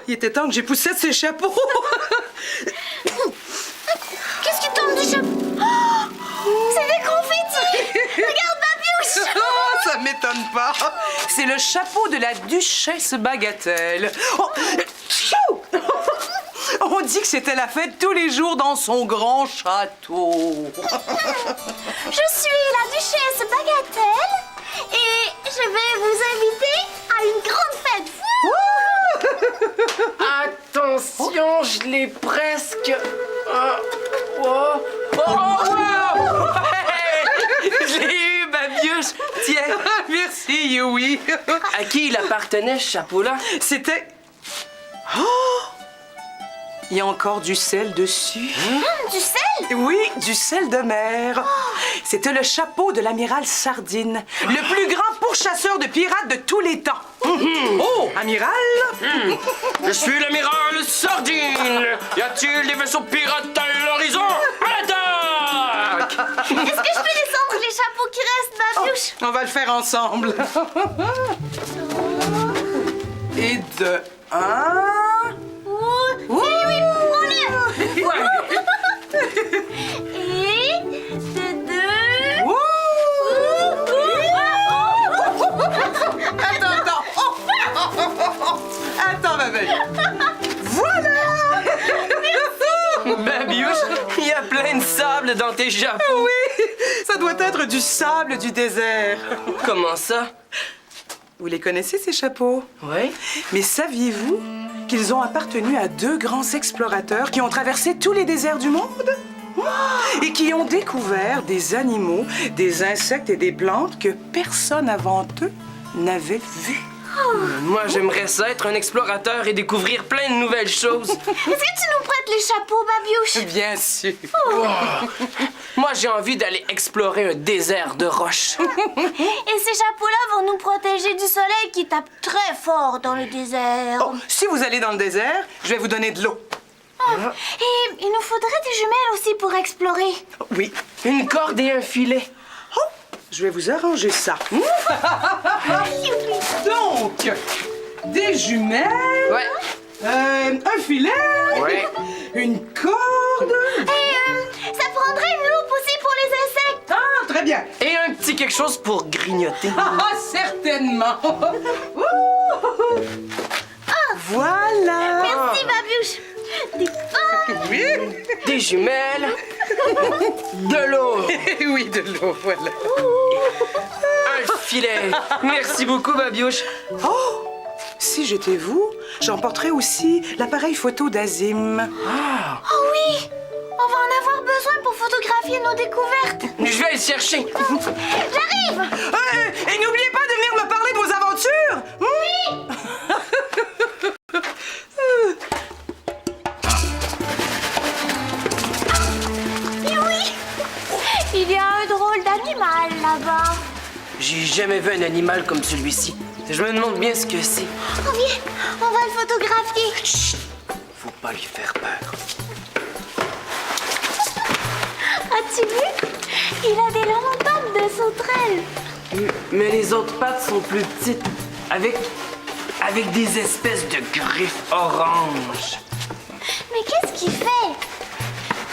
il était temps que j'époussette ces chapeaux. Qu'est-ce qui tombe du chapeau? Oh, c'est des confettis! Regarde, Babiouche! Oh, ça m'étonne pas. C'est le chapeau de la duchesse Bagatelle. Oh, tchou! On dit que c'était la fête tous les jours dans son grand château. Je suis la duchesse Bagatelle et je vais vous inviter à une grande fête. Attention, je l'ai presque... Je l'ai eu, Babiouche. Tiens, merci, Youi. À qui il appartenait, ce chapeau-là? C'était... Oh! Il y a encore du sel dessus. Du sel? Oui, du sel de mer. C'était le chapeau de l'amiral Sardine, le plus grand pourchasseur de pirates de tous les temps. Oh, amiral? Je suis l'amiral Sardine. Y a-t-il des vaisseaux pirates à l'horizon? À l'attaque! Est-ce que je peux descendre les chapeaux qui restent, Babiouche? On va le faire ensemble. Et de un... Oui, prends-le! Et de deux... Attends, ma belle. Voilà! Babiouche, il y a plein de sable dans tes chapeaux. Oui, ça doit être du sable du désert. Comment ça? Vous les connaissez, ces chapeaux? Oui. Mais saviez-vous qu'ils ont appartenu à deux grands explorateurs qui ont traversé tous les déserts du monde? Et qui ont découvert des animaux, des insectes et des plantes que personne avant eux n'avait vus. Moi, j'aimerais ça, être un explorateur et découvrir plein de nouvelles choses. Est-ce que tu nous prêtes les chapeaux, Babiouche? Bien sûr. Moi, j'ai envie d'aller explorer un désert de roches. Et ces chapeaux-là vont nous protéger du soleil qui tape très fort dans le désert. Oh, si vous allez dans le désert, je vais vous donner de l'eau. Et il nous faudrait des jumelles aussi pour explorer. Oui. Une corde et un filet. Oh, je vais vous arranger ça. Donc, des jumelles, Ouais. un filet, Ouais. une corde. Et ça prendrait une loupe aussi pour les insectes. Ah, très bien. Et un petit quelque chose pour grignoter. Ah, certainement. Ouh. Voilà. Merci, Babiouche. Des pommes. Oui. Des jumelles. De l'eau. Oui, de l'eau, voilà. Un filet. Merci beaucoup, Babiouche. Oh, si j'étais vous, j'emporterais aussi l'appareil photo d'Azim. Oh oui, on va en avoir besoin pour photographier nos découvertes. Je vais le chercher. J'arrive. Et n'oubliez pas de venir me parler de vos aventures. Oui. Et oui, il y a un drôle d'animal là-bas. J'ai jamais vu un animal comme celui-ci. Je me demande bien ce que c'est. Oh viens, on va le photographier. Chut! Faut pas lui faire peur. As-tu vu? Il a des longues pattes de sauterelle. Mais les autres pattes sont plus petites, avec des espèces de griffes oranges. Mais qu'est-ce qu'il fait?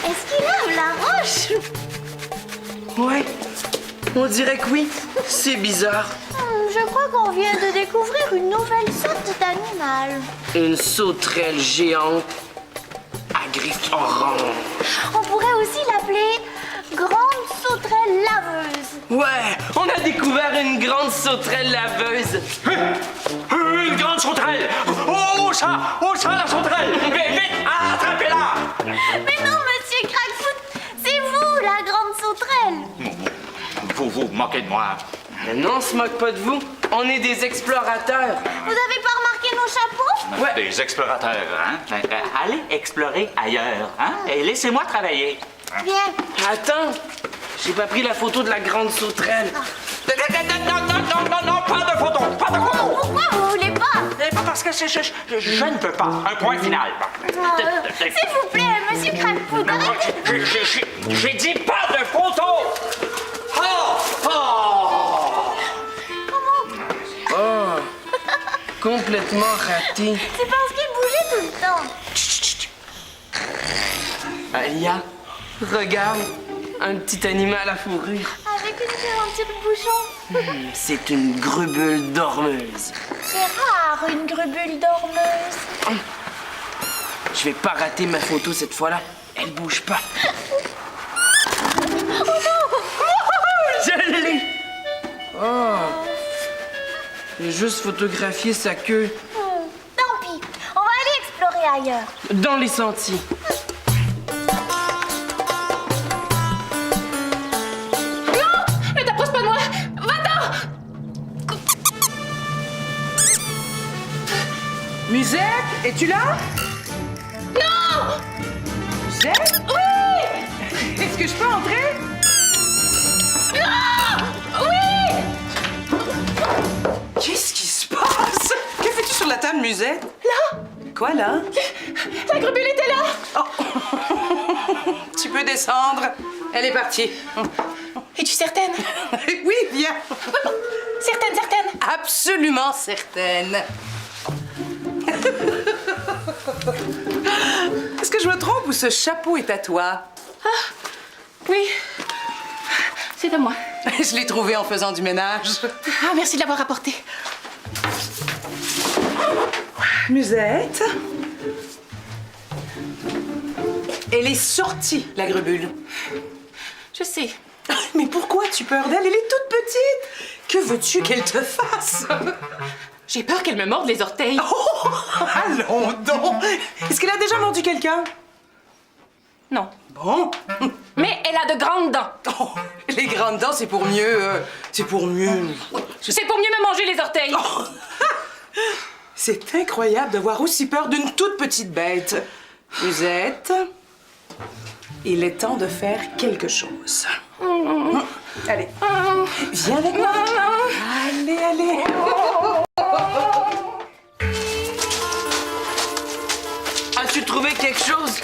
Est-ce qu'il lave la roche? Ouais, on dirait que oui. C'est bizarre. Je crois qu'on vient de découvrir une nouvelle sorte d'animal. Une sauterelle géante à griffes oranges. On pourrait aussi l'appeler grande sauterelle laveuse. Ouais, on a découvert une grande sauterelle laveuse. Une grande sauterelle! Au chat la sauterelle! Vite, attrapez-la! Mais non, monsieur Crackfoot, c'est vous la grande sauterelle. Vous vous moquez de moi. Mais non, on se moque pas de vous. On est des explorateurs. Vous avez pas remarqué nos chapeaux? Ouais. Des explorateurs, hein? Allez explorer ailleurs, hein? Et laissez-moi travailler. Viens. Attends, j'ai pas pris la photo de la grande sauterelle. Non, pas de photo, pas de photo! Pourquoi vous voulez pas? Parce que je ne peux pas. Un point final. S'il vous plaît, monsieur Crackfoot, arrêtez. J'ai dit pas de photo! Complètement raté. C'est parce qu'il bougeait attends. Alia, regarde, un petit animal à fourrure. Avec une fermeture de bouchon. C'est une grubule dormeuse. C'est rare, une grubule dormeuse. Je vais pas rater ma photo cette fois-là. Elle bouge pas. Je l'ai! Oh! J'ai juste photographié sa queue Tant pis, on va aller explorer ailleurs. dans les sentiers. Ne t'approche pas de moi! Va-t'en! Musette, es-tu là? Non! Musette? Oui! Est-ce que je peux entrer? Non! Oui! Qu'est-ce qui se passe? Que fais-tu sur la table, Musette? Là! Quoi, là? La grubule était là! Oh. Tu peux descendre. Elle est partie. Es-tu certaine? Oui, viens. Certaine! Absolument certaine. Est-ce que je me trompe ou ce chapeau est à toi? Oui. C'est à moi. Je l'ai trouvé en faisant du ménage. Ah, merci de l'avoir apporté. Musette. Elle est sortie, la grubule. Je sais. Mais pourquoi tu peur d'elle? Elle est toute petite. Que veux-tu qu'elle te fasse? J'ai peur qu'elle me morde les orteils. Oh, allons donc. Est-ce qu'elle a déjà mordu quelqu'un? Non. Bon. Mais elle a de grandes dents. Oh, les grandes dents, c'est pour mieux. C'est pour mieux. C'est pour mieux me manger les orteils. Oh. C'est incroyable d'avoir aussi peur d'une toute petite bête. Musette, il est temps de faire quelque chose. Allez, viens avec moi. Allez. As-tu trouvé quelque chose?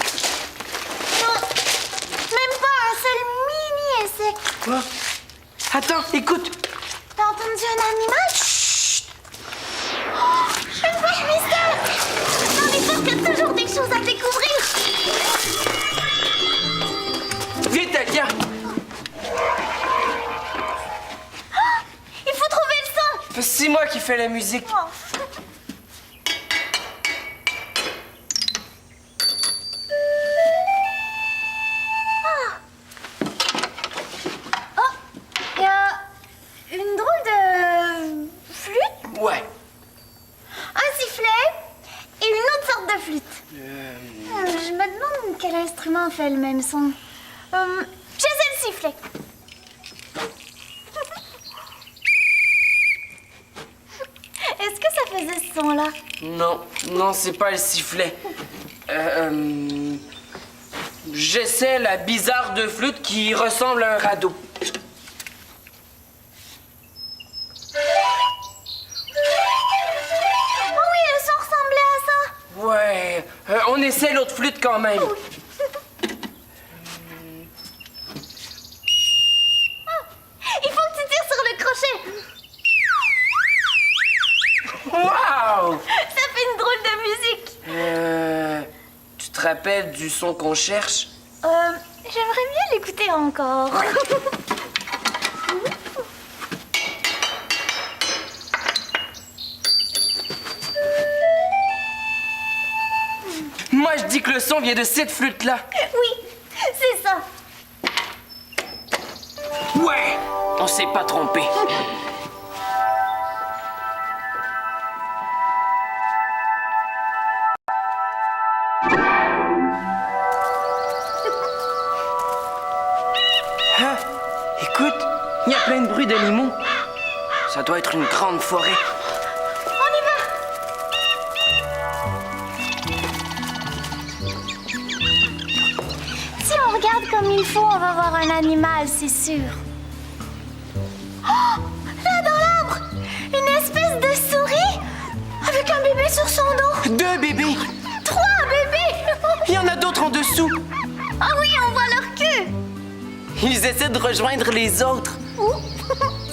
Non, même pas un seul mini insecte. Quoi? Attends, écoute. T'as entendu un animal? Chut! Oh, une vache mystère! Dans l'histoire qu'il y a toujours des choses à découvrir. Vite, Alia. Il faut trouver le son. C'est moi qui fais la musique. Oh. Il y a une drôle de flûte, Ouais. un sifflet et une autre sorte de flûte. Je me demande quel instrument fait le même son. J'essaie le sifflet. Est-ce que ça faisait ce son-là? Non, c'est pas le sifflet. J'essaie la bizarre de flûte qui ressemble à un radeau. Oh oui, le son ressemblait à ça. Ouais, on essaie l'autre flûte quand même. Il faut que tu tires sur le crochet. Waouh! Ça fait une drôle de musique. Tu te rappelles du son qu'on cherche? J'aimerais bien l'écouter encore. Moi, je dis que le son vient de cette flûte-là. Oui, c'est ça. Ouais! On s'est pas trompé. Ah, écoute, il y a plein de bruits d'animaux. Ça doit être une grande forêt. On y va. Si on regarde comme il faut, on va voir un animal, c'est sûr. Oh, là dans l'arbre, une espèce de souris avec un bébé sur son dos. 2 bébés! 3 bébés. Il y en a d'autres en dessous. Ah oui, on voit leur queue. Ils essaient de rejoindre les autres. Ouh,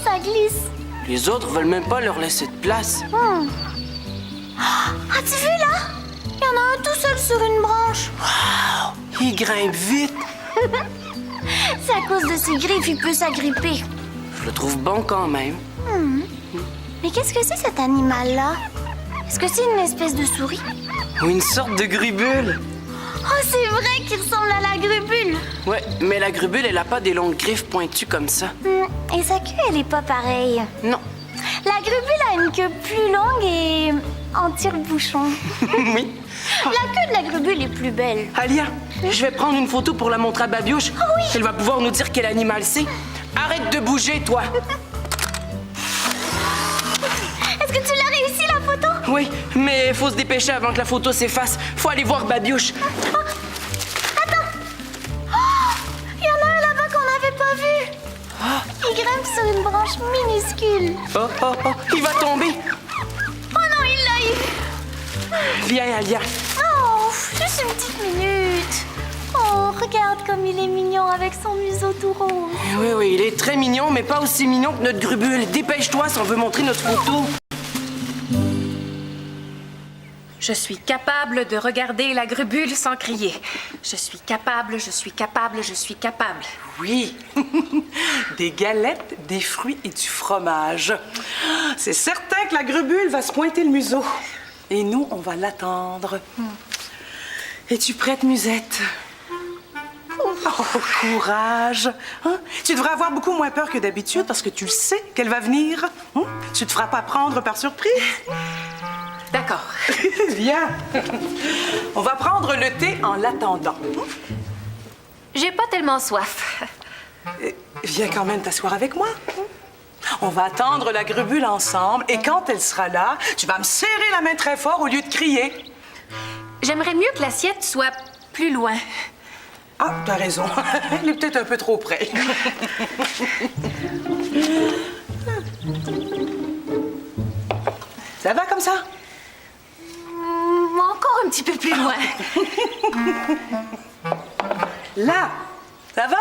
ça glisse. Les autres veulent même pas leur laisser de place. As-tu vu là? Il y en a un tout seul sur une branche. Il grimpe vite. C'est à cause de ses griffes, il peut s'agripper. Je le trouve bon quand même. Mais qu'est-ce que c'est cet animal-là? Est-ce que c'est une espèce de souris? Ou une sorte de grubule. Oh, c'est vrai qu'il ressemble à la grubule. Ouais, mais la grubule, elle a pas des longues griffes pointues comme ça. Et sa queue, elle est pas pareille. Non. La grubule a une queue plus longue et en tire-bouchon. Oui. La queue de la grubule est plus belle. Alia, je vais prendre une photo pour la montrer à Babioche. Ah oui. Elle va pouvoir nous dire quel animal c'est. Arrête de bouger, toi. Est-ce que tu l'as réussi, la photo? Oui, mais faut se dépêcher avant que la photo s'efface. Faut aller voir Babioche. Attends. Il y en a un là-bas qu'on n'avait pas vu. Il grimpe sur une branche minuscule. Oh, il va tomber. Oh non, il l'a eu. Viens, Alia. Oh, juste une petite minute. Oh, regarde comme il est mignon avec son museau tout rose. Oui, il est très mignon, mais pas aussi mignon que notre grubule. Dépêche-toi si on veut montrer notre photo. Je suis capable de regarder la grubule sans crier. Je suis capable, je suis capable, je suis capable. Oui, des galettes, des fruits et du fromage. C'est certain que la grubule va se pointer le museau. Et nous, on va l'attendre. Es-tu prête, Musette? Oh, courage! Hein? Tu devrais avoir beaucoup moins peur que d'habitude parce que tu le sais qu'elle va venir. Hein? Tu te feras pas prendre par surprise. D'accord. Viens. On va prendre le thé en l'attendant. J'ai pas tellement soif. Viens quand même t'asseoir avec moi. On va attendre la grubule ensemble et quand elle sera là, tu vas me serrer la main très fort au lieu de crier. J'aimerais mieux que l'assiette soit plus loin. Ah, t'as raison. Elle est peut-être un peu trop près. Ça va comme ça? Encore un petit peu plus loin. Là, ça va?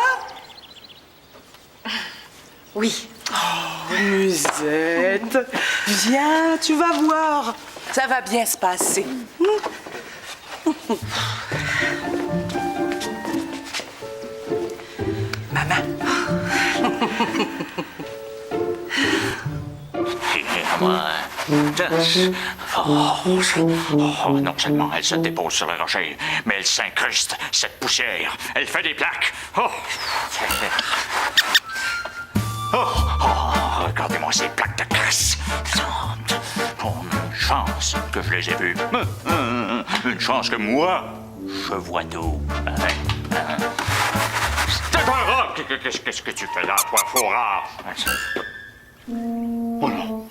Oui. Oh, Musette, viens, tu vas voir. Ça va bien se passer. Maman. Non seulement elle se dépose sur le rocher, mais elle s'incruste, cette poussière. Elle fait des plaques. Regardez-moi ces plaques de crasse. Oh, une chance que je les ai vues. Une chance que moi, je vois tout. C'est toi, Rob! Qu'est-ce que tu fais là, toi, faux rat? Oh non.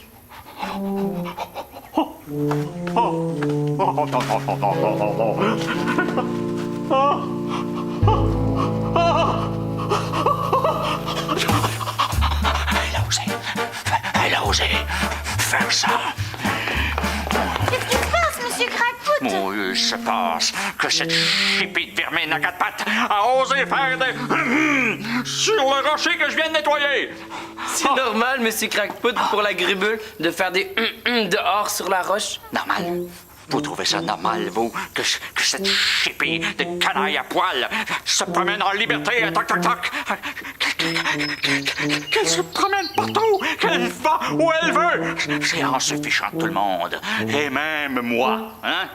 Elle a osé faire ça. Qu'est-ce qui se passe, monsieur Crackfoot? Oh, il se passe que cette chipie de vermine à quatre pattes a osé faire des sur le rocher que je viens de nettoyer. C'est normal, monsieur Crackfoot, pour la grubule, de faire des dehors sur la roche. Normal. Vous trouvez ça normal, vous, que cette chipie de canaille à poil se promène en liberté, toc, toc, toc? Qu'elle se promène partout, qu'elle va où elle veut. C'est en se fichant de tout le monde, et même moi, hein?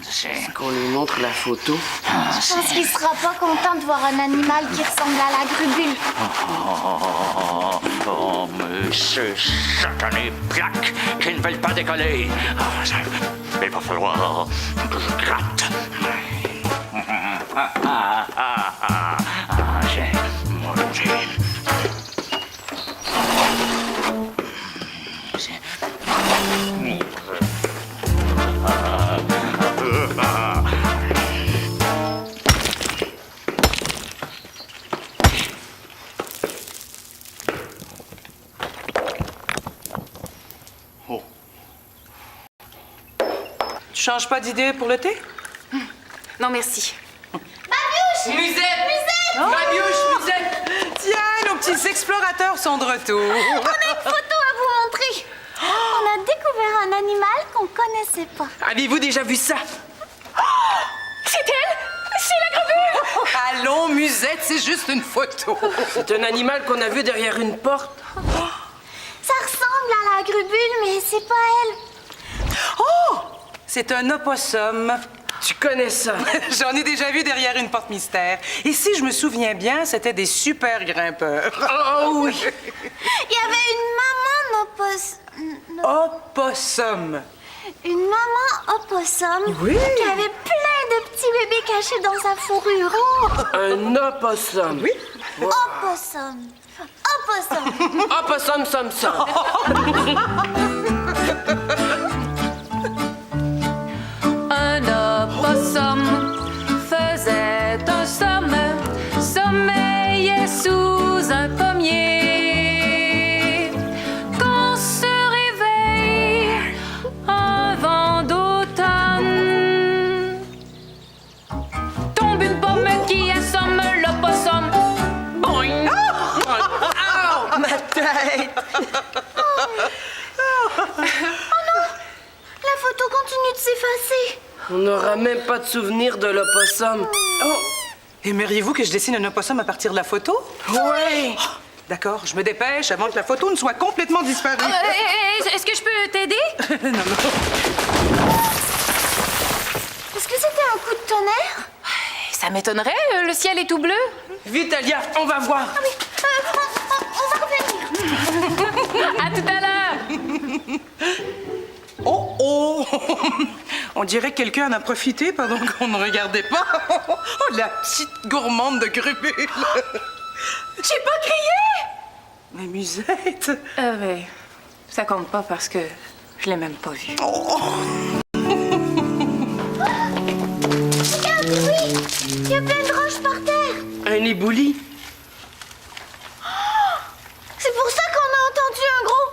C'est... Qu'on lui montre la photo. Je pense qu'il sera pas content de voir un animal qui ressemble à la grubule. Oh, mais ces satanées plaques qui ne veulent pas décoller. Il va falloir que je gratte. Tu changes pas d'idée pour le thé? Non, merci. Babioche! Musette! Babioche, Musette! Tiens, nos petits explorateurs sont de retour. On a une photo à vous montrer. On a découvert un animal qu'on connaît connaissais pas. Avez-vous déjà vu ça? C'est elle! C'est la grubule! Allons, Musette, c'est juste une photo. C'est un animal qu'on a vu derrière une porte. Ça ressemble à la grubule, mais c'est pas elle. Oh! C'est un opossum. Tu connais ça? J'en ai déjà vu derrière une porte mystère. Et si je me souviens bien, c'était des super grimpeurs. Oh oui! Il y avait une maman Opossum. Une maman opossum Oui. qui avait plein de petits bébés cachés dans sa fourrure. Un opossum. Oui. Opossum. Opossum. Opossum, som. Un opossum faisait un somme, sommeillait sous un pommier. Quand se réveille un vent d'automne, tombe une pomme qui assomme l'opossum. Boing! Oh, ma tête! La photo continue de s'effacer. On n'aura même pas de souvenir de l'opossum. Oh! Aimeriez-vous que je dessine un opossum à partir de la photo? Oui! D'accord, je me dépêche avant que la photo ne soit complètement disparue. Est-ce que je peux t'aider? Non, non. Est-ce que c'était un coup de tonnerre? Ça m'étonnerait, le ciel est tout bleu. Vite, Alia, on va voir. Oui, on va revenir. À tout à l'heure! Oh, oh! On dirait que quelqu'un en a profité pendant qu'on ne regardait pas. Oh, la petite gourmande de grubule. J'ai pas crié! Mais Musette. Mais ça compte pas parce que je l'ai même pas vu. Regarde, oui, il y a plein de roches par terre. Un éboulis. C'est pour ça qu'on a entendu un gros...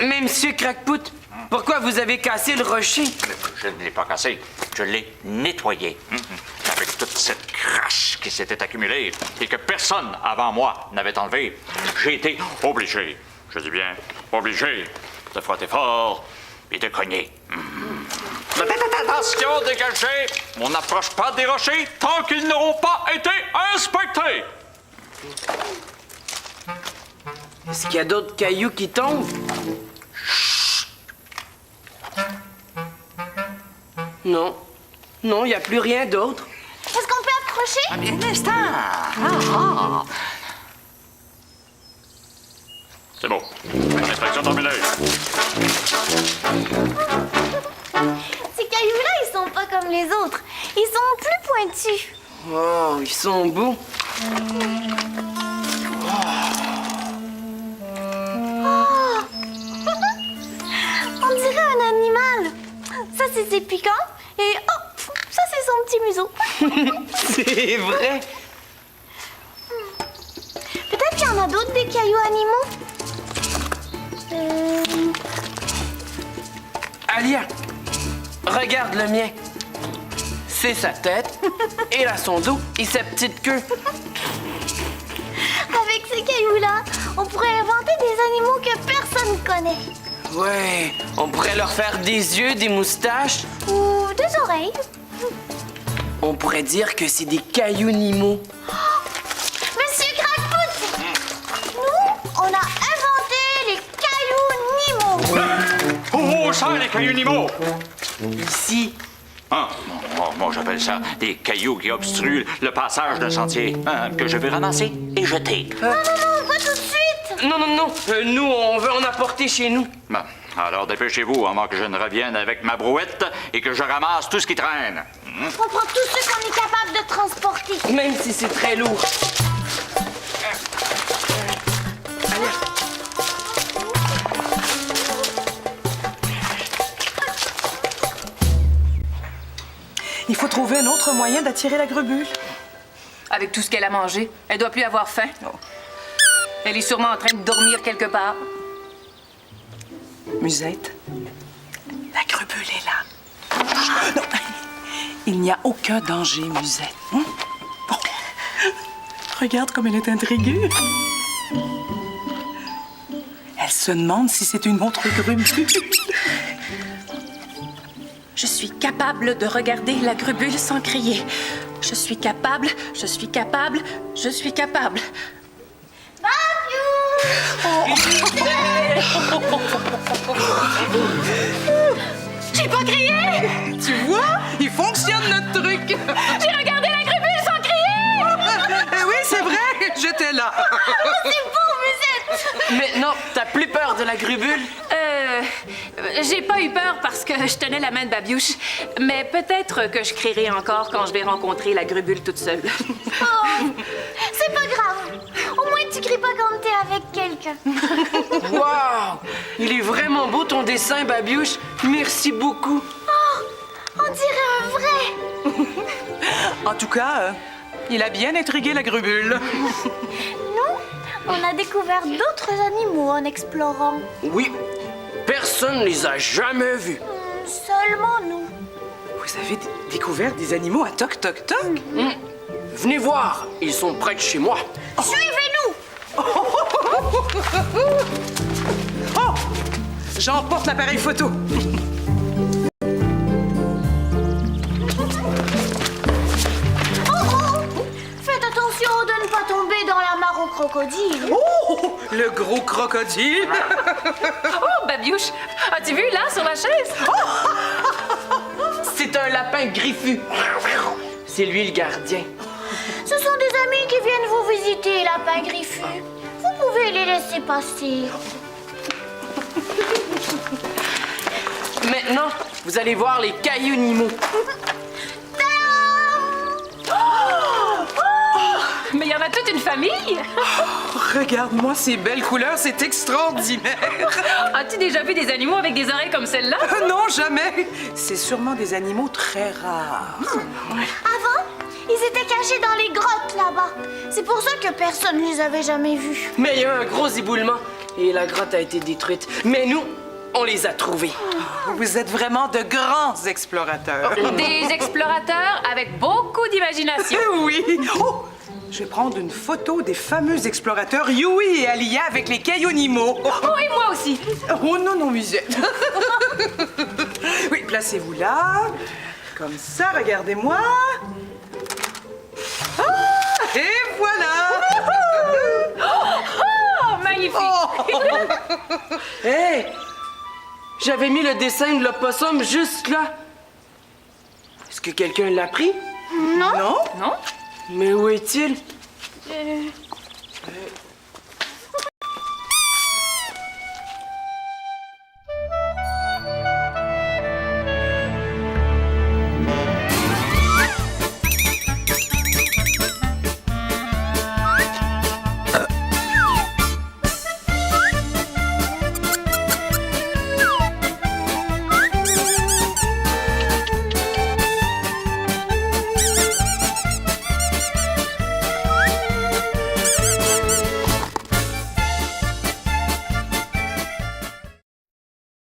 Mais monsieur Crackpout, pourquoi vous avez cassé le rocher? Je ne l'ai pas cassé, je l'ai nettoyé. Avec toute cette crasse qui s'était accumulée et que personne avant moi n'avait enlevée, j'ai été obligé, je dis bien obligé, de frotter fort et de cogner. Attention, dégagez! On n'approche pas des rochers tant qu'ils n'auront pas été inspectés! Est-ce qu'il y a d'autres cailloux qui tombent? Non. Non, il n'y a plus rien d'autre. Est-ce qu'on peut approcher? Un instant! C'est bon. L'inspection terminée. Ces cailloux-là, ils sont pas comme les autres. Ils sont plus pointus. Oh, ils sont beaux. On dirait un animal. Ça, c'est ses piquants. Et oh, ça, c'est son petit museau. C'est vrai. Peut-être qu'il y en a d'autres des cailloux animaux. Alia, regarde le mien. C'est sa tête, et là son dos, et sa petite queue. Avec ces cailloux-là, on pourrait inventer des animaux que personne connaît. Ouais, on pourrait leur faire des yeux, des moustaches. Ou des oreilles. On pourrait dire que c'est des cailloux-nimaux. Monsieur Crackfoot, nous, on a inventé les cailloux-nimaux. Oh, ça, les cailloux-nimaux! Ici, Ah, moi j'appelle ça des cailloux qui obstruent le passage d'un sentier, que je vais ramasser et jeter. Non, pas tout de suite. non, nous, on veut en apporter chez nous. Bon, alors dépêchez-vous avant que je ne revienne avec ma brouette et que je ramasse tout ce qui traîne. On prend tout ce qu'on est capable de transporter. Même si c'est très lourd. Il faut trouver un autre moyen d'attirer la grubule. Avec tout ce qu'elle a mangé, elle doit plus avoir faim. Elle est sûrement en train de dormir quelque part. Musette, la grubule est là. Non, il n'y a aucun danger, Musette. Bon. Regarde comme elle est intriguée. Elle se demande si c'est une autre grubule. Je suis capable de regarder la grubule sans crier. Je suis capable, je suis capable, je suis capable. J'ai pas crié! Tu vois? Il fonctionne notre truc! J'ai regardé la grubule sans crier! Eh oui, c'est vrai, j'étais là. Maintenant, t'as plus peur de la grubule? J'ai pas eu peur parce que je tenais la main de Babiouche. Mais peut-être que je crierai encore quand je vais rencontrer la grubule toute seule. Oh, c'est pas grave. Au moins, tu cries pas quand t'es avec quelqu'un. Waouh! Il est vraiment beau ton dessin, Babiouche. Merci beaucoup. On dirait un vrai. En tout cas, il a bien intrigué la grubule. Nous, on a découvert d'autres animaux en explorant. Oui, personne ne les a jamais vus. Seulement nous. Vous avez découvert des animaux à toc-toc-toc? Venez voir, ils sont près de chez moi. Suivez-nous. Oh! J'emporte l'appareil photo. Faites attention de ne pas tomber dans la mare au crocodile. Oh! Le gros crocodile! Oh, Babiouche, as-tu vu là sur la chaise? C'est un lapin griffu. C'est lui le gardien. Ce sont des amis qui viennent vous visiter, lapin griffu. Vous pouvez les laisser passer. Maintenant, vous allez voir les cailloux-nimaux. Mais il y en a toute une famille! Regarde-moi ces belles couleurs, c'est extraordinaire! As-tu déjà vu des animaux avec des oreilles comme celle-là? Non, jamais! C'est sûrement des animaux très rares. Avant, ils étaient cachés dans les grottes là-bas. C'est pour ça que personne ne les avait jamais vus. Mais il y a eu un gros éboulement et la grotte a été détruite. Mais nous, on les a trouvés. Vous êtes vraiment de grands explorateurs. Des explorateurs avec beaucoup d'imagination. Oui! Oh! Je vais prendre une photo des fameux explorateurs Yui et Alia avec les cailloux-nimaux. Oh, et moi aussi! Oh non, non, Musette. Oui, placez-vous là. Comme ça, regardez-moi. Ah! Et voilà! Oh, magnifique! Hé! J'avais mis le dessin de l'opossum juste là. Est-ce que quelqu'un l'a pris? Non? Non? Mais où est-il?